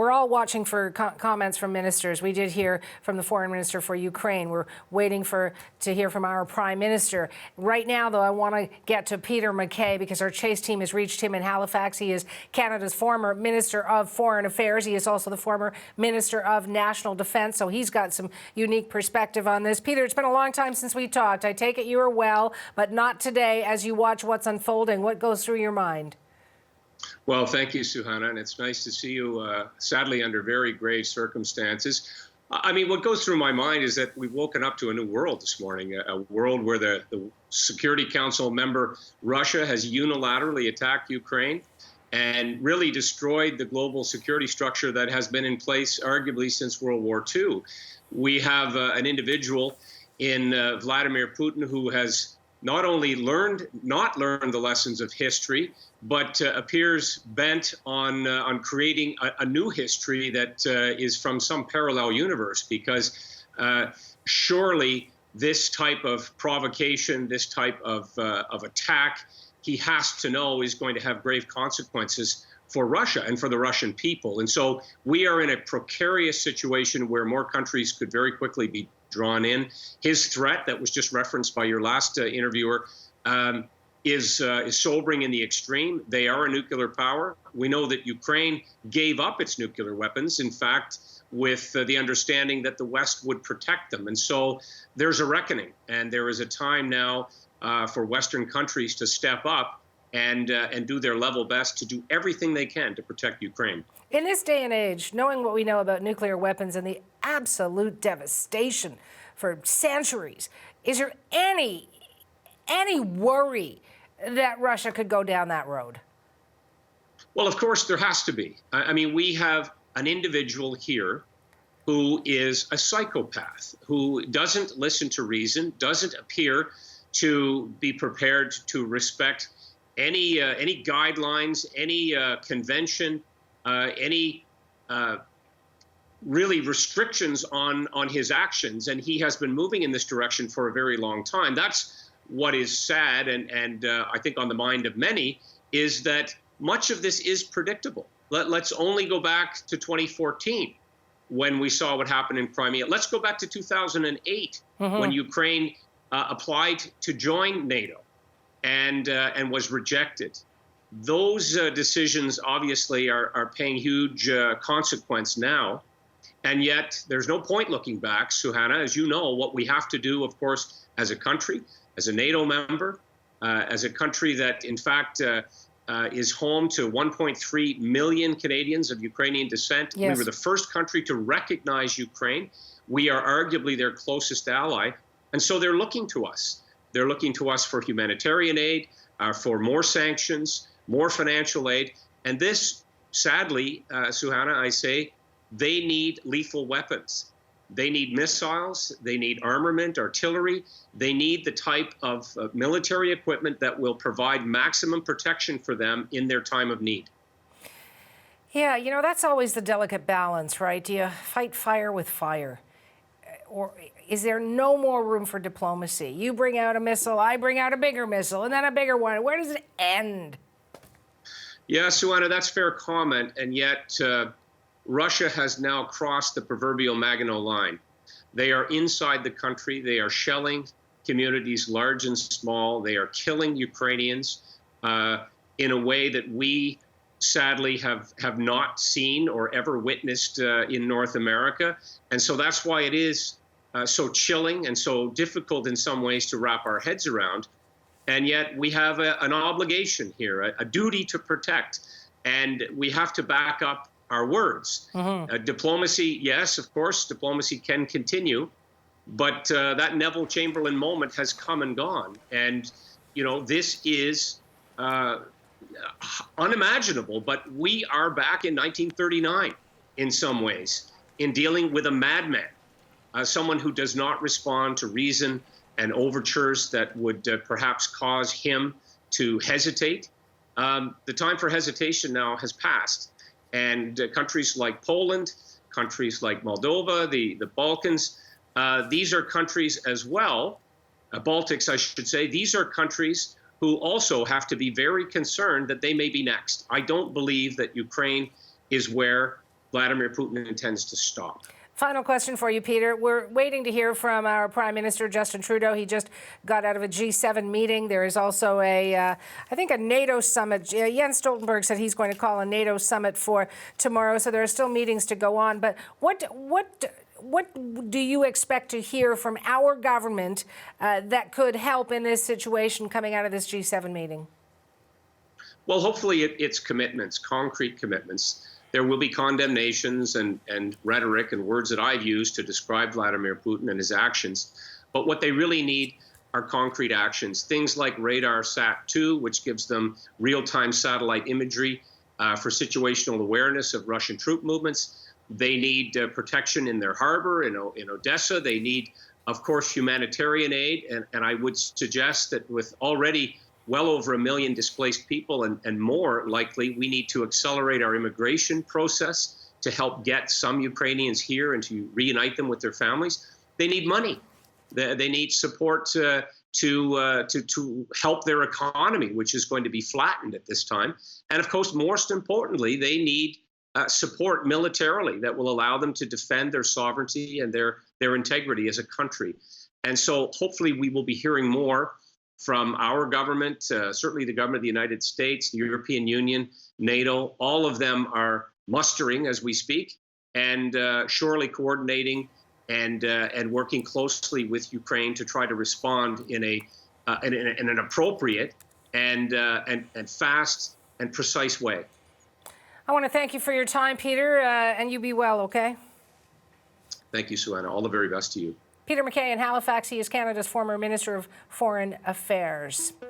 We're all watching for comments from ministers. We did hear from the foreign minister for Ukraine. We're waiting to hear from our prime minister. Right now, though, I want to get to Peter MacKay because our Chase team has reached him in Halifax. He is Canada's former Minister of Foreign Affairs. He is also the former Minister of National Defence, so he's got some unique perspective on this. Peter, it's been a long time since we talked. I take it you are well, but not today as you watch what's unfolding. What goes through your mind? Well, thank you, Suhana, and it's nice to see you, sadly, under very grave circumstances. I mean, what goes through my mind is that we've woken up to a new world this morning, a world where the Security Council member Russia has unilaterally attacked Ukraine and really destroyed the global security structure that has been in place arguably since World War II. We have an individual in Vladimir Putin who has not only not learned the lessons of history, but appears bent on creating a new history that is from some parallel universe, because surely this type of provocation, this type of attack, he has to know is going to have grave consequences for Russia and for the Russian people. And so we are in a precarious situation where more countries could very quickly be drawn in. His threat that was just referenced by your last interviewer is sobering in the extreme. They are a nuclear power. We know that Ukraine gave up its nuclear weapons, in fact, with the understanding that the West would protect them. And so there's a reckoning, and there is a time now for Western countries to step up and do their level best to do everything they can to protect Ukraine. In this day and age, knowing what we know about nuclear weapons and the absolute devastation for centuries, is there any worry that Russia could go down that road? Well, of course, there has to be. I mean, we have an individual here who is a psychopath, who doesn't listen to reason, doesn't appear to be prepared to respect any guidelines, any convention, any really restrictions on his actions. And he has been moving in this direction for a very long time. That's what is sad, and I think on the mind of many, is that much of this is predictable. Let's only go back to 2014 when we saw what happened in Crimea. Let's go back to 2008 when Ukraine applied to join NATO and was rejected. Those decisions obviously are paying huge consequence now. And yet there's no point looking back, Suhana. As you know, what we have to do, of course, as a country, as a NATO member, as a country that, in fact, is home to 1.3 million Canadians of Ukrainian descent. Yes. We were the first country to recognize Ukraine. We are arguably their closest ally. And so they're looking to us. They're looking to us for humanitarian aid, for more sanctions, more financial aid. And this, sadly, Suhana, I say, they need lethal weapons. They need missiles, they need armament, artillery, they need the type of military equipment that will provide maximum protection for them in their time of need. Yeah, you know, that's always the delicate balance, right? Do you fight fire with fire? Or is there no more room for diplomacy? You bring out a missile, I bring out a bigger missile, and then a bigger one. Where does it end? Yeah, Suhana, that's fair comment, and yet Russia has now crossed the proverbial Maginot Line. They are inside the country. They are shelling communities large and small. They are killing Ukrainians in a way that we sadly have not seen or ever witnessed in North America. And so that's why it is so chilling and so difficult in some ways to wrap our heads around. And yet we have an obligation here, a duty to protect. And we have to back up our words. Diplomacy, yes, of course, diplomacy can continue, but that Neville Chamberlain moment has come and gone. And, you know, this is unimaginable, but we are back in 1939 in some ways in dealing with a madman, someone who does not respond to reason and overtures that would perhaps cause him to hesitate. The time for hesitation now has passed. And countries like Poland, countries like Moldova, the Balkans, these are countries as well, Baltics, I should say, these are countries who also have to be very concerned that they may be next. I don't believe that Ukraine is where Vladimir Putin intends to stop. Final question for you, Peter. We're waiting to hear from our Prime Minister, Justin Trudeau. He just got out of a G7 meeting. There is also I think a NATO summit. Jens Stoltenberg said he's going to call a NATO summit for tomorrow, so there are still meetings to go on. But what do you expect to hear from our government that could help in this situation coming out of this G7 meeting? Well, hopefully it's commitments, concrete commitments. There will be condemnations and rhetoric and words that I've used to describe Vladimir Putin and his actions. But what they really need are concrete actions. Things like Radar Sat-2, which gives them real-time satellite imagery for situational awareness of Russian troop movements. They need protection in their harbor in Odessa. They need, of course, humanitarian aid. And I would suggest that with already well over 1 million displaced people and more likely, we need to accelerate our immigration process to help get some Ukrainians here and to reunite them with their families. They need money. They need support to help their economy, which is going to be flattened at this time. And of course, most importantly, they need support militarily that will allow them to defend their sovereignty and their integrity as a country. And so hopefully we will be hearing more from our government, certainly the government of the United States, the European Union, NATO. All of them are mustering as we speak and surely coordinating and working closely with Ukraine to try to respond in an appropriate and fast and precise way. I want to thank you for your time, Peter, and you be well, okay? Thank you, Suanna. All the very best to you. Peter MacKay in Halifax. He is Canada's former Minister of Foreign Affairs.